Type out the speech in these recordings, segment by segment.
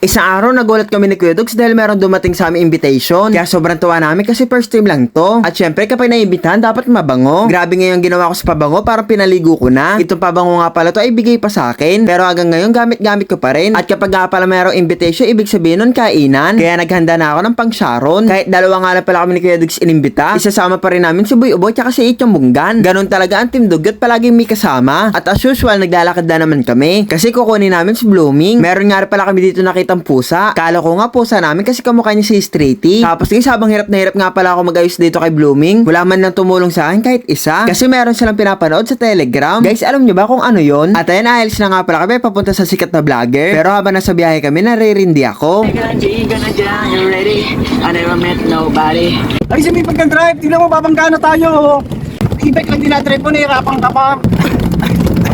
Isang araw nagulat kami ni Kuya Dugs dahil meron dumating sa aming invitation. Kaya sobrang tuwa namin kasi first time lang to. At syempre kapag naimbitahan dapat mabango. Grabe ngayon ginawa ko sa pabango, parang pinaligo ko na. Itong pabango nga pala to ay bigay pa sa akin. Pero hanggang ngayon gamit-gamit ko pa rin. At kapag nga pala merong invitation, ibig sabihin nun kainan. Kaya naghanda na ako ng pang Sharon. Kahit dalawa nga lang pala kami ni Kuya Dugs inimbita, isasama pa rin namin si Boy Ubo tsaka si Ichong Bunggan. Ganon talaga ang Team Dugyot, palaging may kasama. At as usual, naglalakad na naman kami. Kasi kukunin namin si Blooming. Meron nga pala kami dito nakitang pusa. Kala ko nga pusa namin kasi kamukha niya si Straighty. Tapos guys, habang hirap na hirap nga pala ako mag-ayos dito kay Blooming, wala man lang tumulong sa akin kahit isa. Kasi meron silang pinapanood sa Telegram. Guys, alam nyo ba kung ano yon? At ayun, alis na nga pala kami papunta sa sikat na vlogger. Pero habang nasa biyahe kami, naririndi ako. Ay, sabi pagka-drive, tignan mo, babangga na tayo. E-bike lang dinadrive mo, nahirapan ka pa.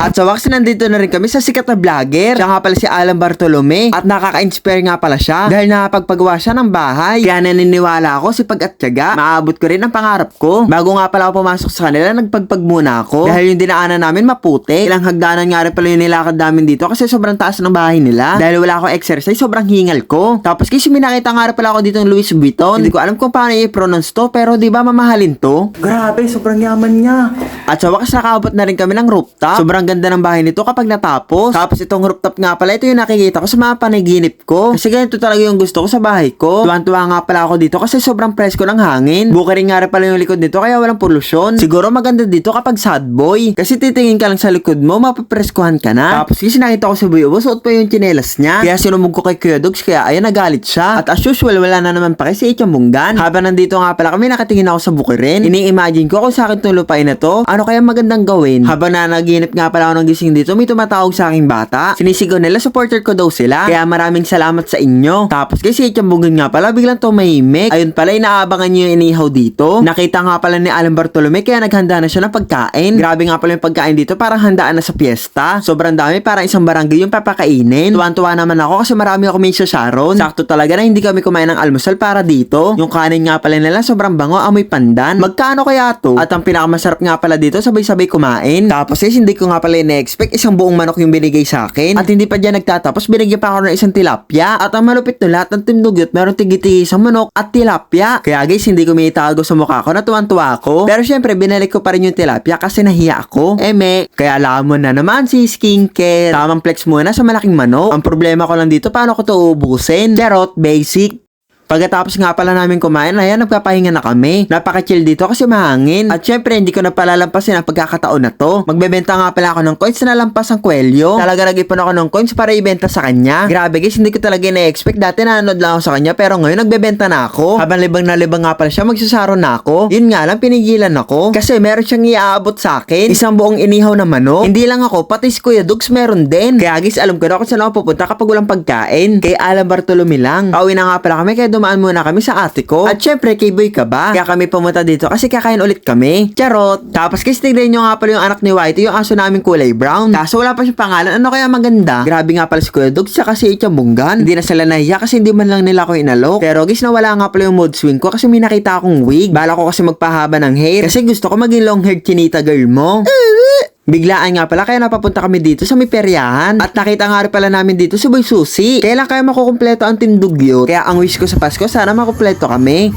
At sa wakas, nandito na rin kami sa sikat na vlogger. Siya nga pala si Alan Bartolome. At nakaka-inspire nga pala siya dahil nakapagpagawa siya ng bahay. Kaya naniniwala ako si pag at tiyaga, maabot ko rin ang pangarap ko. Bago nga pala ako pumasok sa kanila, nagpagpag muna ako. Dahil yung dinaanan namin maputi. Ilang hagdanan nga rin pala yung nilakad namin dito kasi sobrang taas ng bahay nila. Dahil wala akong exercise, sobrang hingal ko. Tapos kasi minakita nga rin pala ako dito ng Louis Vuitton. Hindi ko alam kung paano i-pronounce to, pero di ba mamahalin to? Grabe, sobrang yaman niya. At sa wakas, nakaabot na rin kami ng rooftop. Sobrang ganda ng bahay nito kapag natapos. Tapos itong rooftop nga pala, ito yung nakikita ko sa mga panaginip ko. Kasi ganito talaga yung gusto ko sa bahay ko. Tuwan-tuwa nga pala ako dito kasi sobrang presko ng hangin. Buka rin nga rin pala yung likod nito kaya walang polusyon. Siguro maganda dito kapag sad boy. Kasi titingin ka lang sa likod mo, mapapreskuhan ka na. Tapos kasi nakita ko si Boy Ubo, suot pa yung tsinelas niya. Kaya sinumog ko kay Kuya Dugs, kaya ayun, nagalit siya. At as usual, wala na naman pa kasi Ichong Bunggan. Habang nandito nga pala kami, nakatingin ako sa bukirin. Ini-imagine ko kung sa akin itong lupain na to, ano kaya magandang gawin? Habang nanaginip nga pala ako ng gising dito, may tumatawag sa aking bata. Sinisigaw nila, supporter ko daw sila. Kaya maraming salamat sa inyo. Tapos kasi Ichong Bunggan nga pala, biglang tumahimik. Ayun pala, inaabangan niyo yung inihaw dito. Nakita nga pala ni Alan Bartolome, kaya naghanda na siya ng pagkain. Grabe nga pala yung pagkain dito, parang handaan na sa piyesta. Sobrang dami, parang isang barangay yung papakainin. Tuwan-tuwa naman ako kasi marami ako may sa Sharon. Sakto talaga na hindi kami kumain ng almusal para dito. Yung kanin nga pala nila, sobrang bango, amoy pandan. Magkano kaya to? At ang pinakamasarap nga pala dito, sabay-sabay kumain. Tapos hindi ko nga pala ina-expect isang buong manok yung binigay sa akin. At hindi pa dyan nagtatapos, binigyan pa ako ng isang tilapia. At ang malupit na lahat ng Team Dugyot, meron tigiti isang manok at tilapia. Kaya guys, hindi ko may itago sa mukha ko na tuwan-tuwa ako. Pero syempre, binalik ko pa rin yung tilapia kasi nahiya ako. Kaya alam mo na naman si skincare. Tamang flex muna sa malaking manok. Ang problema ko lang dito, paano ko to ubusin? Charot, basic. Pagkatapos nga pala namin kumain, ayan, nagpapahinga na kami. Napaka-chill dito kasi mahangin. At syempre, hindi ko na palalampasin ang pagkakataon na to. Magbebenta nga pala ako ng coins na lampas ang kwelyo. Talaga nag-ipon ako ng coins para ibenta sa kanya. Grabe guys, hindi ko talaga na-expect. Dati nanonood lang ako sa kanya, pero ngayon nagbebenta na ako. Habang libang na libang nga pala siya, magsasaro na ako. Yun nga lang, pinigilan ako. Kasi meron siyang iaabot sa akin. Isang buong inihaw na manok. Hindi lang ako, pati si Kuya Dugs meron din. Kaya guys, alam ko na kung saan ako pupunta kapag walang pagkain. Kay Alan Bartolome lang. Pauwi na nga pala kami, kaya dumaan muna kami sa ate ko. At syempre, kay Boy ka ba? Kaya kami pumunta dito kasi kakain ulit kami. Charot! Tapos kasi tignan nyo nga pala yung anak ni Whitey, yung aso namin kulay brown. Kaso wala pa siyang pangalan, ano kaya maganda? Grabe nga pala si Kuya Dugs, tsaka si Ichong Bunggan. Hindi na sila nahiya kasi hindi man lang nila ako inalok. Pero guys, nawala nga pala yung mood swing ko kasi may nakita akong wig. Bala ko kasi magpahaba ng hair kasi gusto ko maging long haired chinita girl mo. Biglaan nga pala kaya napapunta kami dito sa may peryahan. At nakita nga rin pala namin dito si Boy Susi. Kailan kaya makukumpleto ang Team Dugyot? Kaya ang wish ko sa Pasko, sana makumpleto kami.